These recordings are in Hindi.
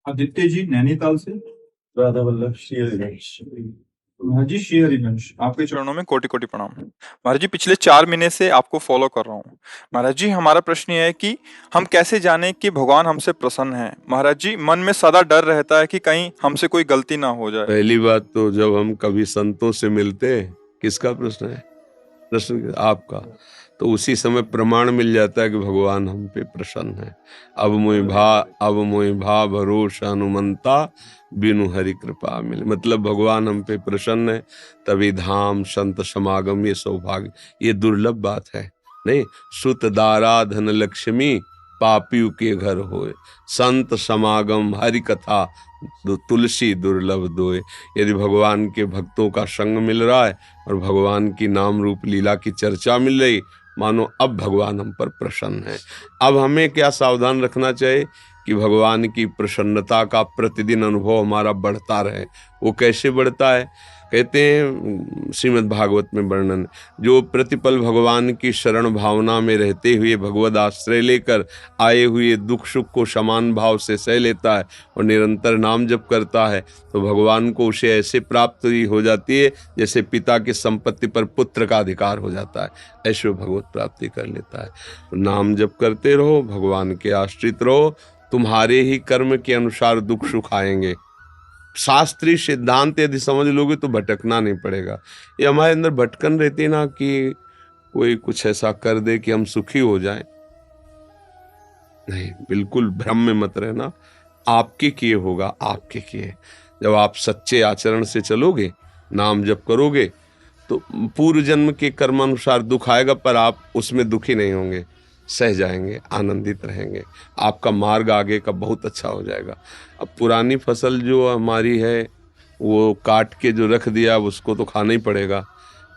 आदित्य जी नैनीताल से। राधा वल्लभ श्री हरिवंश। जी श्री हरिवंश, आपके चरणों में कोटि कोटि प्रणाम। महाराज जी पिछले 4 महीने से आपको फॉलो कर रहा हूँ। महाराज जी हमारा प्रश्न ये है कि हम कैसे जानें कि भगवान हमसे प्रसन्न है। महाराज जी मन में सदा डर रहता है कि कहीं हमसे कोई गलती ना हो जाए। पहली बात तो जब हम कभी संतों से मिलते हैं, किसका प्रश्न है? प्रश्न आपका। तो उसी समय प्रमाण मिल जाता है कि भगवान हम पे प्रसन्न है। अब मोहि भा भरोसा हनुमंता, बिनु हरि कृपा मिले। मतलब भगवान हम पे प्रसन्न है, तभी धाम संत समागम, ये सौभाग्य, ये दुर्लभ बात है। नहीं, सुत दारा धन लक्ष्मी, पापियों के घर होए, संत समागम हरि कथा, तुलसी दुर्लभ दोए। यदि भगवान के भक्तों का संग मिल रहा है और भगवान की नाम रूप लीला की चर्चा मिल रही, मानो अब भगवान हम पर प्रसन्न है। अब हमें क्या सावधान रखना चाहिए कि भगवान की प्रसन्नता का प्रतिदिन अनुभव हमारा बढ़ता रहे। वो कैसे बढ़ता है? कहते हैं श्रीमद् भागवत में वर्णन, जो प्रतिपल भगवान की शरण भावना में रहते हुए भगवद आश्रय लेकर आए हुए दुख सुख को समान भाव से सह लेता है और निरंतर नाम जप करता है, तो भगवान को उसे ऐसे प्राप्ति हो जाती है जैसे पिता की संपत्ति पर पुत्र का अधिकार हो जाता है। ऐसे भगवत प्राप्ति कर लेता है। नाम जप करते रहो, भगवान के आश्रित रहो, तुम्हारे ही कर्म के अनुसार दुख सुख आएंगे। शास्त्रीय सिद्धांत यदि समझ लोगे तो भटकना नहीं पड़ेगा। ये हमारे अंदर भटकन रहती ना कि कोई कुछ ऐसा कर दे कि हम सुखी हो जाएं। नहीं, बिल्कुल भ्रम में मत रहना। आपके किए होगा, आपके किए। जब आप सच्चे आचरण से चलोगे, नाम जप करोगे, तो पूर्व जन्म के कर्मानुसार दुख आएगा, पर आप उसमें दुखी नहीं होंगे, सह जाएंगे, आनंदित रहेंगे। आपका मार्ग आगे का बहुत अच्छा हो जाएगा। अब पुरानी फसल जो हमारी है वो काट के जो रख दिया, अब उसको तो खाना ही पड़ेगा।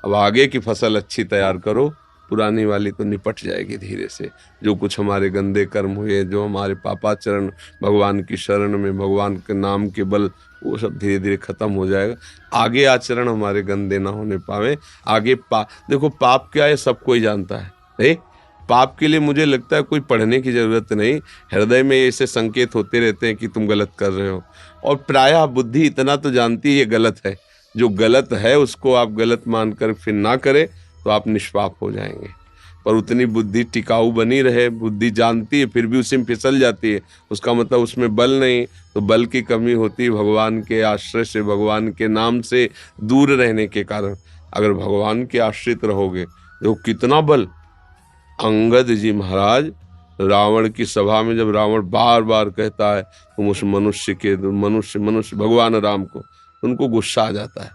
अब आगे की फसल अच्छी तैयार करो, पुरानी वाली तो निपट जाएगी धीरे से। जो कुछ हमारे गंदे कर्म हुए, जो हमारे पापाचरण, भगवान की शरण में भगवान के नाम के बल, वो सब धीरे धीरे खत्म हो जाएगा। आगे आचरण हमारे गंदे ना होने पावे। आगे देखो पाप क्या है सब कोई जानता है। नहीं, पाप के लिए मुझे लगता है कोई पढ़ने की जरूरत नहीं। हृदय में ऐसे संकेत होते रहते हैं कि तुम गलत कर रहे हो, और प्रायः बुद्धि इतना तो जानती है ये गलत है। जो गलत है उसको आप गलत मानकर फिर ना करें तो आप निष्पाप हो जाएंगे। पर उतनी बुद्धि टिकाऊ बनी रहे, बुद्धि जानती है फिर भी उसी में फिसल जाती है, उसका मतलब उसमें बल नहीं। तो बल की कमी होती है भगवान के आश्रय से, भगवान के नाम से दूर रहने के कारण। अगर भगवान के आश्रित रहोगे, देखो कितना बल। अंगद जी महाराज रावण की सभा में, जब रावण बार बार कहता है तुम उस मनुष्य भगवान राम को, उनको गुस्सा आ जाता है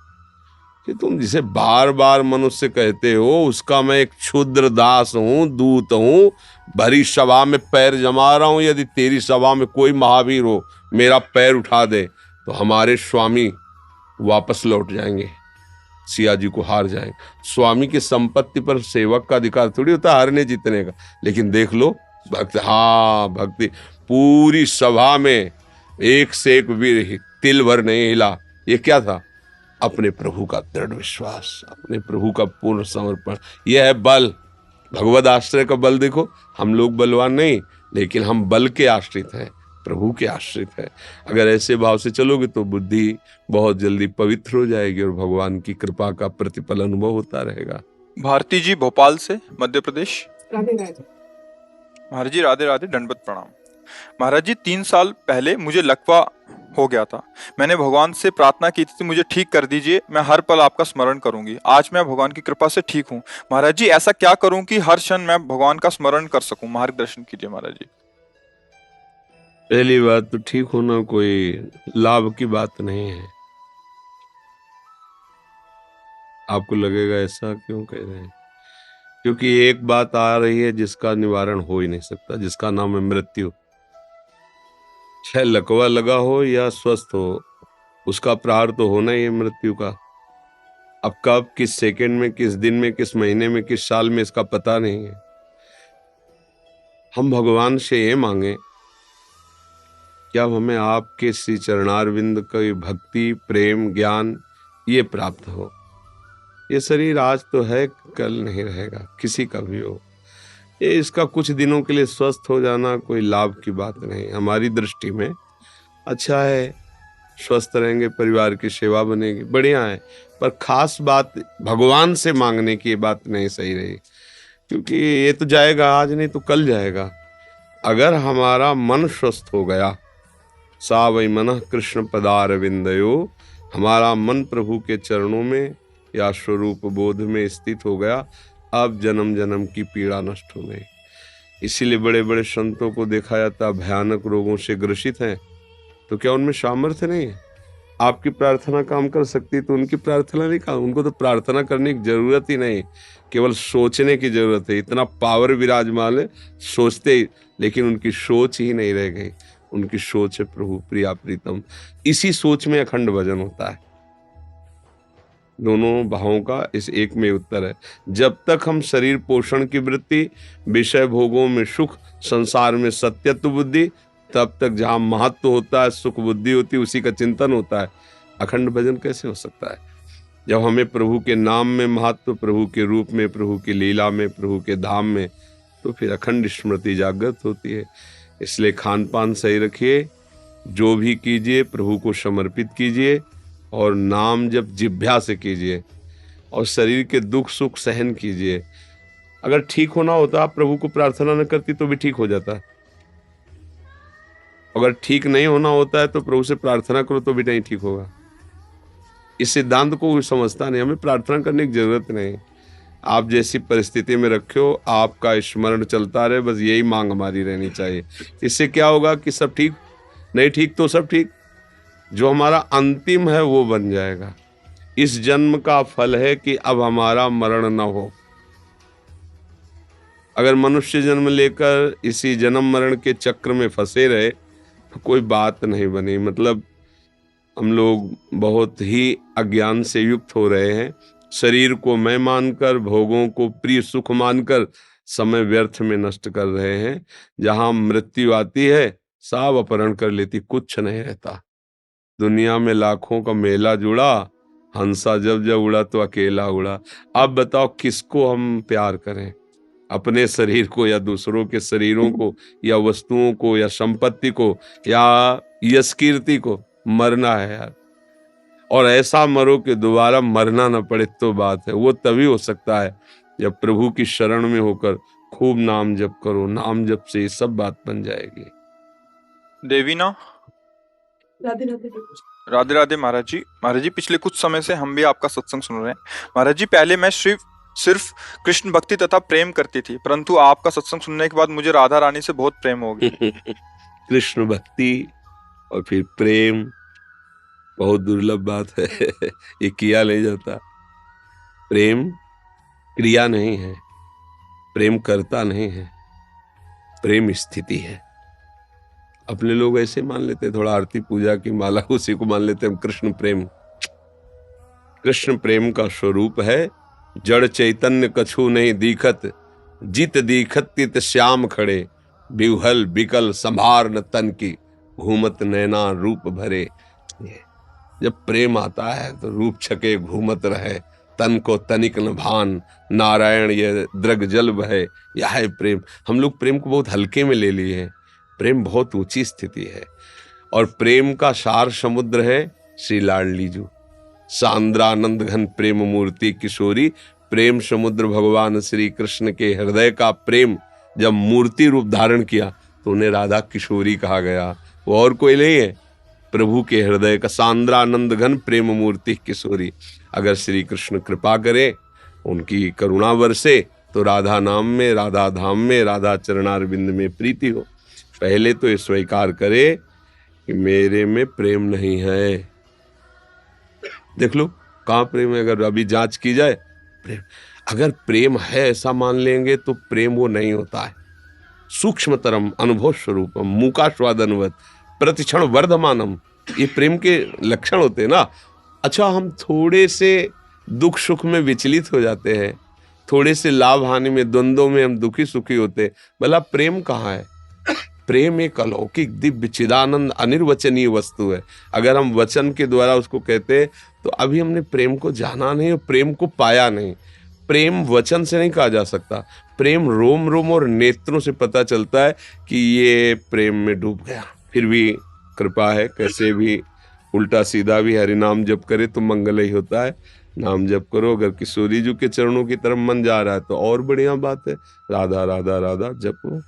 कि तुम जिसे बार बार मनुष्य कहते हो, उसका मैं एक क्षुद्र दास हूं, दूत हूं, भरी सभा में पैर जमा रहा हूं। यदि तेरी सभा में कोई महावीर हो, मेरा पैर उठा दे, तो हमारे स्वामी वापस लौट जाएंगे, सिया जी को हार जाएंगे। स्वामी की संपत्ति पर सेवक का अधिकार थोड़ी होता है हारने जीतने का। लेकिन देख लो भक्त, हाँ भक्ति, पूरी सभा में एक से एक वीर तिल भर नहीं हिला। ये क्या था? अपने प्रभु का दृढ़ विश्वास, अपने प्रभु का पूर्ण समर्पण। यह है बल, भगवद आश्रय का बल। देखो हम लोग बलवान नहीं, लेकिन हम बल के आश्रित हैं, प्रभु के आश्रित है। अगर ऐसे भाव से चलोगे तो बुद्धि बहुत जल्दी पवित्र हो जाएगी और भगवान की कृपा का प्रतिपल अनुभव होता रहेगा। भारती जी भोपाल से, मध्य प्रदेश। महाराज जी राधे राधे, दंडवत प्रणाम। महाराज जी 3 साल पहले मुझे लकवा हो गया था। मैंने भगवान से प्रार्थना की थी मुझे ठीक कर दीजिए, मैं हर पल आपका स्मरण करूंगी। आज मैं भगवान की कृपा से ठीक हूँ। महाराज जी ऐसा क्या करूं कि हर क्षण मैं भगवान का स्मरण कर सकूं? मार्गदर्शन कीजिए महाराज जी। पहली बात तो ठीक होना कोई लाभ की बात नहीं है। आपको लगेगा ऐसा क्यों कह रहे हैं? क्योंकि एक बात आ रही है जिसका निवारण हो ही नहीं सकता, जिसका नाम है मृत्यु। चाहे लकवा लगा हो या स्वस्थ हो, उसका प्रहार तो होना ही है मृत्यु का। अब कब, किस सेकंड में, किस दिन में, किस महीने में, किस साल में, इसका पता नहीं है। हम भगवान से ये मांगे कि अब हमें आपके श्री चरणारविंद की भक्ति, प्रेम, ज्ञान ये प्राप्त हो। ये शरीर आज तो है, कल नहीं रहेगा, किसी का भी हो। ये इसका कुछ दिनों के लिए स्वस्थ हो जाना कोई लाभ की बात नहीं हमारी दृष्टि में। अच्छा है, स्वस्थ रहेंगे, परिवार की सेवा बनेगी, बढ़िया है। पर खास बात भगवान से मांगने की ये बात नहीं सही रही, क्योंकि ये तो जाएगा आज नहीं तो कल जाएगा। अगर हमारा मन स्वस्थ हो गया, सा वै मनः कृष्ण पदारविंदयो, हमारा मन प्रभु के चरणों में या स्वरूप बोध में स्थित हो गया, अब जन्म जन्म की पीड़ा नष्ट हो गई। इसीलिए बड़े बड़े संतों को देखा जाता भयानक रोगों से ग्रसित हैं, तो क्या उनमें सामर्थ्य नहीं है? आपकी प्रार्थना काम कर सकती तो उनकी प्रार्थना नहीं काम, उनको तो प्रार्थना करने की जरूरत ही नहीं, केवल सोचने की जरूरत है। इतना पावर विराजमान है, सोचते ही, लेकिन उनकी सोच ही नहीं रह गई। उनकी सोच है प्रभु प्रिया प्रीतम, इसी सोच में अखंड भजन होता है। दोनों भावों का इस एक में उत्तर है। जब तक हम शरीर पोषण की वृत्ति, विषय भोगों में सुख, संसार में सत्यत्व बुद्धि, तब तक जहाँ महत्व होता है, सुख बुद्धि होती है, उसी का चिंतन होता है, अखंड भजन कैसे हो सकता है? जब हमें प्रभु के नाम में महत्व, प्रभु के रूप में, प्रभु की लीला में, प्रभु के धाम में, तो फिर अखंड स्मृति जागृत होती है। इसलिए खान पान सही रखिए, जो भी कीजिए प्रभु को समर्पित कीजिए, और नाम जब जिह्वा से कीजिए, और शरीर के दुख सुख सहन कीजिए। अगर ठीक होना होता, आप प्रभु को प्रार्थना न करती तो भी ठीक हो जाता। अगर ठीक नहीं होना होता है तो प्रभु से प्रार्थना करो तो भी नहीं ठीक होगा। इस सिद्धांत को कोई समझता नहीं, हमें प्रार्थना करने की जरूरत नहीं। आप जैसी परिस्थिति में रखो, आपका स्मरण चलता रहे, बस यही मांग हमारी रहनी चाहिए। इससे क्या होगा कि सब ठीक, नहीं ठीक तो सब ठीक, जो हमारा अंतिम है वो बन जाएगा। इस जन्म का फल है कि अब हमारा मरण न हो। अगर मनुष्य जन्म लेकर इसी जन्म मरण के चक्र में फंसे रहे तो कोई बात नहीं बनी। मतलब हम लोग बहुत ही अज्ञान से युक्त हो रहे हैं। शरीर को मैं मानकर, भोगों को प्रिय सुख मानकर समय व्यर्थ में नष्ट कर रहे हैं। जहां मृत्यु आती है सब अपहरण कर लेती, कुछ नहीं रहता। दुनिया में लाखों का मेला जुड़ा, हंसा जब जब उड़ा तो अकेला उड़ा। अब बताओ किसको हम प्यार करें, अपने शरीर को या दूसरों के शरीरों को, या वस्तुओं को, या संपत्ति को, या यश कीर्ति को? मरना है यार, और ऐसा मरो कि दोबारा मरना न पड़े तो बात है। वो तभी हो सकता है जब प्रभु की शरण में होकर खूब नाम जप करो। नाम जप से ये सब बात बन जाएगी। देवीना, राधे राधे। राधे राधे महाराज जी। महाराज जी, पिछले कुछ समय से हम भी आपका सत्संग सुन रहे हैं। महाराज जी, पहले मैं सिर्फ कृष्ण भक्ति तथा प्रेम करती थी, परंतु आपका सत्संग सुनने के बाद मुझे राधा रानी से बहुत प्रेम हो गया। कृष्ण भक्ति और फिर प्रेम बहुत दुर्लभ बात है। ये किया नहीं जाता। प्रेम क्रिया नहीं है, प्रेम करता नहीं है, प्रेम स्थिति है। अपने लोग ऐसे मान लेते, थोड़ा आरती पूजा की माला उसी को मान लेते हम कृष्ण प्रेम। कृष्ण प्रेम का स्वरूप है जड़ चैतन्य कछु नहीं दीखत, जित दीखत तित श्याम खड़े, बिवहल बिकल संभार न तन की, घूमत नैना रूप भरे। जब प्रेम आता है तो रूप छके घूमत रहे, तन को तनिक न भान, नारायण ये द्रग जल बहे, यह है प्रेम। हम लोग प्रेम को बहुत हल्के में ले लिए हैं। प्रेम बहुत ऊंची स्थिति है, और प्रेम का सार समुद्र है श्री लाडलीजू। सांद्रानंद घन प्रेम मूर्ति किशोरी, प्रेम समुद्र भगवान श्री कृष्ण के हृदय का प्रेम जब मूर्ति रूप धारण किया तो उन्हें राधा किशोरी कहा गया। वो और कोई नहीं है, प्रभु के हृदय का सांद्रानंद घन प्रेम मूर्ति किशोरी। अगर श्री कृष्ण कृपा करे, उनकी करुणा बरसे, तो राधा नाम में, राधा धाम में, राधा चरणारविंद में प्रीति हो। पहले तो ये स्वीकार करे कि मेरे में प्रेम नहीं है। देख लो कहाँ प्रेम है, अगर अभी जांच की जाए। प्रेम, अगर प्रेम है ऐसा मान लेंगे तो प्रेम वो नहीं होता है। सूक्ष्मतरम अनुभव स्वरूपम मूकास्वादनवत प्रतिक्षण वर्धमानम, ये प्रेम के लक्षण होते हैं ना। अच्छा, हम थोड़े से दुख सुख में विचलित हो जाते हैं, थोड़े से लाभ हानि में, द्वंद्वों में हम दुखी सुखी होते, भला प्रेम कहाँ है? प्रेम एक अलौकिक दिव्य चिदानंद अनिर्वचनीय वस्तु है। अगर हम वचन के द्वारा उसको कहते तो अभी हमने प्रेम को जाना नहीं और प्रेम को पाया नहीं। प्रेम वचन से नहीं कहा जा सकता, प्रेम रोम रोम और नेत्रों से पता चलता है कि ये प्रेम में डूब गया। फिर भी कृपा है, कैसे भी उल्टा सीधा भी हरि नाम जप करे तो मंगल ही होता है। नाम जप करो। अगर किशोरी जी के चरणों की तरफ मन जा रहा है तो और बढ़िया बात है। राधा राधा राधा जपो।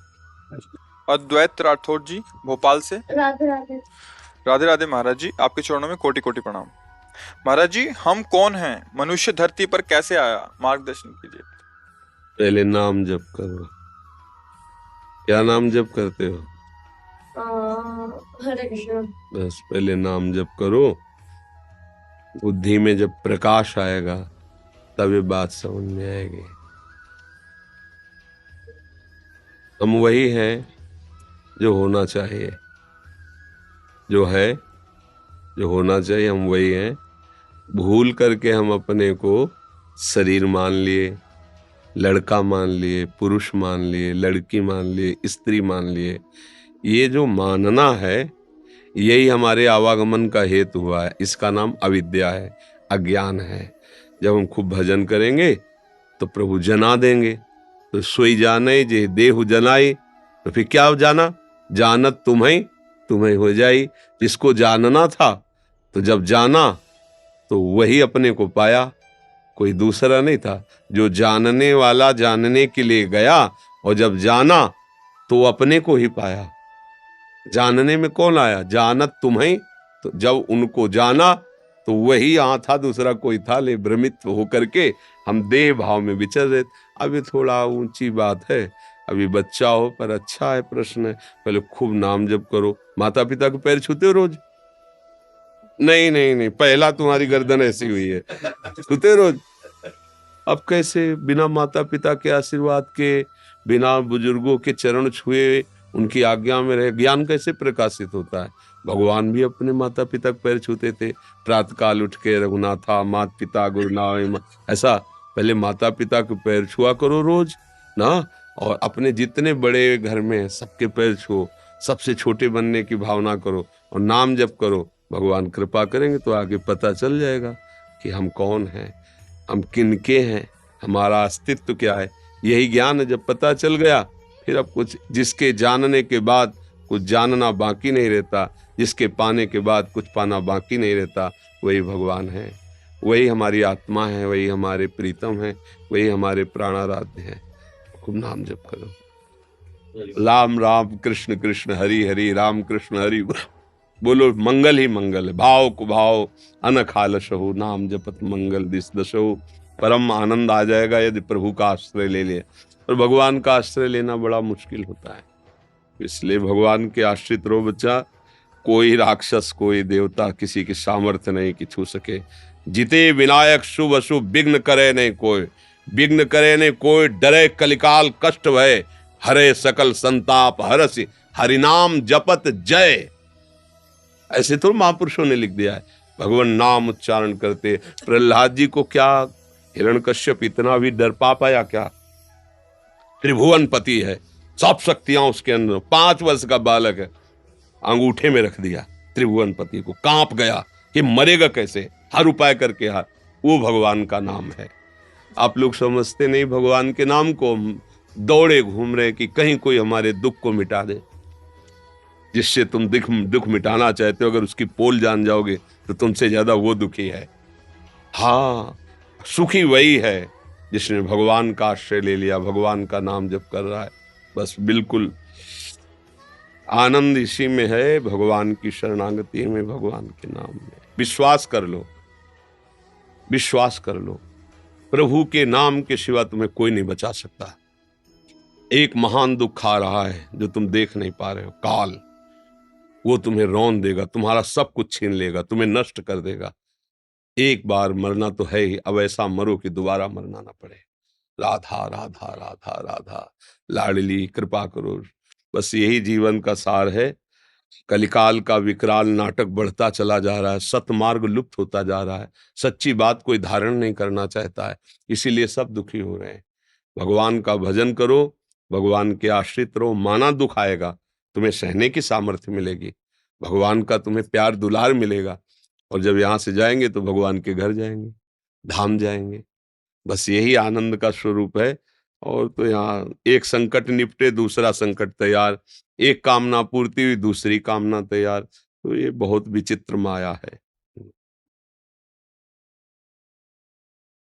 अद्वैत राठौर जी भोपाल से। राधे राधे। राधे राधे महाराज जी, आपके चरणों में कोटि कोटि प्रणाम। महाराज जी, हम कौन हैं? मनुष्य धरती पर कैसे आया? मार्गदर्शन कीजिए। पहले नाम जप करो। क्या नाम जप करते हो? हरे कृष्ण। बस पहले नाम जप करो। बुद्धि में जब प्रकाश आएगा तब ये बात समझ में आएगी। हम वही हैं जो होना चाहिए, जो है, जो होना चाहिए, हम वही हैं। भूल करके हम अपने को शरीर मान लिए, लड़का मान लिए, पुरुष मान लिए, लड़की मान लिए, स्त्री मान लिए। ये जो मानना है यही हमारे आवागमन का हेतु हुआ है। इसका नाम अविद्या है, अज्ञान है। जब हम खूब भजन करेंगे तो प्रभु जना देंगे। तो सोई जाने जे देहु जनाई, तो फिर क्या जाना? जानत तुम्हें तुम्हें हो जाई। जिसको जानना था तो जब जाना तो वही अपने को पाया, कोई दूसरा नहीं था। जो जानने वाला जानने के लिए गया और जब जाना तो अपने को ही पाया। जानने में कौन आया? जानत तुम्हें। तो जब उनको जाना तो वही यहाँ था, दूसरा कोई था। ले भ्रमित होकर के हम देह भाव में विचर रहे। अभी थोड़ा ऊंची बात है, अभी बच्चा हो, पर अच्छा है प्रश्न है। पहले खूब नाम जप करो। माता पिता के पैर छूते हो रोज? नहीं नहीं नहीं, पहला तुम्हारी गर्दन ऐसी हुई है, छूते रोज। अब कैसे बिना माता पिता के आशीर्वाद के, बिना बुजुर्गों के चरण छुए, उनकी आज्ञा में रहे, ज्ञान कैसे प्रकाशित होता है? भगवान भी अपने माता पिता के पैर छूते थे। प्रातः काल उठ के रघुनाथा मात पिता गुरुनाम, ऐसा पहले माता पिता के पैर छुआ करो रोज ना। और अपने जितने बड़े घर में हैं सबके पैर छुओ, सबसे छोटे बनने की भावना करो और नाम जप करो। भगवान कृपा करेंगे तो आगे पता चल जाएगा कि हम कौन हैं, हम किनके हैं, हमारा अस्तित्व क्या है। यही ज्ञान है। जब पता चल गया फिर अब कुछ, जिसके जानने के बाद कुछ जानना बाकी नहीं रहता, जिसके पाने के बाद कुछ पाना बाकी नहीं रहता, वही भगवान है, वही हमारी आत्मा है, वही हमारे प्रीतम है, वही हमारे प्राणाराध्य है। खूब नाम जप करो। राम राम कृष्ण कृष्ण हरि हरि, राम कृष्ण हरि बोलो। मंगल ही मंगल है। भाव को भाव अनखालश हो, नाम जपत मंगल दिस दशो। परम आनंद आ जाएगा यदि प्रभु का आश्रय ले ले। और भगवान का आश्रय लेना बड़ा मुश्किल होता है, इसलिए भगवान के आश्रित रहो बच्चा। कोई राक्षस कोई देवता किसी की सामर्थ्य नहीं कि छू सके। जिते विनायक शुभ अशुभ, विघ्न करे नहीं कोई, विघ्न करे नहीं कोई। डरे कलिकाल कष्ट भय, हरे सकल संताप हरसि, हरिनाम जपत जय। ऐसे तो महापुरुषों ने लिख दिया है। भगवान नाम उच्चारण करते। प्रहलाद जी को क्या हिरण्यकश्यप इतना भी डर पाया क्या? त्रिभुवनपति है, सब शक्तियां उसके अंदर। 5 वर्ष का बालक है, अंगूठे में रख दिया त्रिभुवनपति को। कांप गया कि मरेगा कैसे, हर उपाय करके हार। वो भगवान का नाम है। आप लोग समझते नहीं भगवान के नाम को, दौड़े घूम रहे कि कहीं कोई हमारे दुख को मिटा दे। जिससे तुम दुख मिटाना चाहते हो, अगर उसकी पोल जान जाओगे तो तुमसे ज्यादा वो दुखी है। हाँ, सुखी वही है जिसने भगवान का आश्रय ले लिया, भगवान का नाम जप कर रहा है। बस बिल्कुल आनंद इसी में है, भगवान की शरणागति में, भगवान के नाम में। विश्वास कर लो, विश्वास कर लो। प्रभु के नाम के सिवा तुम्हें कोई नहीं बचा सकता। एक महान दुख आ रहा है जो तुम देख नहीं पा रहे हो, काल। वो तुम्हें रौंद देगा, तुम्हारा सब कुछ छीन लेगा, तुम्हें नष्ट कर देगा। एक बार मरना तो है ही, अब ऐसा मरो कि दोबारा मरना ना पड़े। राधा राधा राधा राधा, लाडली कृपा करो। बस यही जीवन का सार है। कलिकाल का विकराल नाटक बढ़ता चला जा रहा है, सतमार्ग लुप्त होता जा रहा है, सच्ची बात कोई धारण नहीं करना चाहता है, इसीलिए सब दुखी हो रहे हैं। भगवान का भजन करो, भगवान के आश्रित रहो। माना दुख आएगा, तुम्हें सहने की सामर्थ्य मिलेगी, भगवान का तुम्हें प्यार दुलार मिलेगा। और जब यहाँ से जाएंगे तो भगवान के घर जाएंगे, धाम जाएंगे। बस यही आनंद का स्वरूप है। और तो यहाँ एक संकट निपटे दूसरा संकट तैयार, एक कामना पूर्ति हुई दूसरी कामना तैयार। तो ये बहुत विचित्र माया है।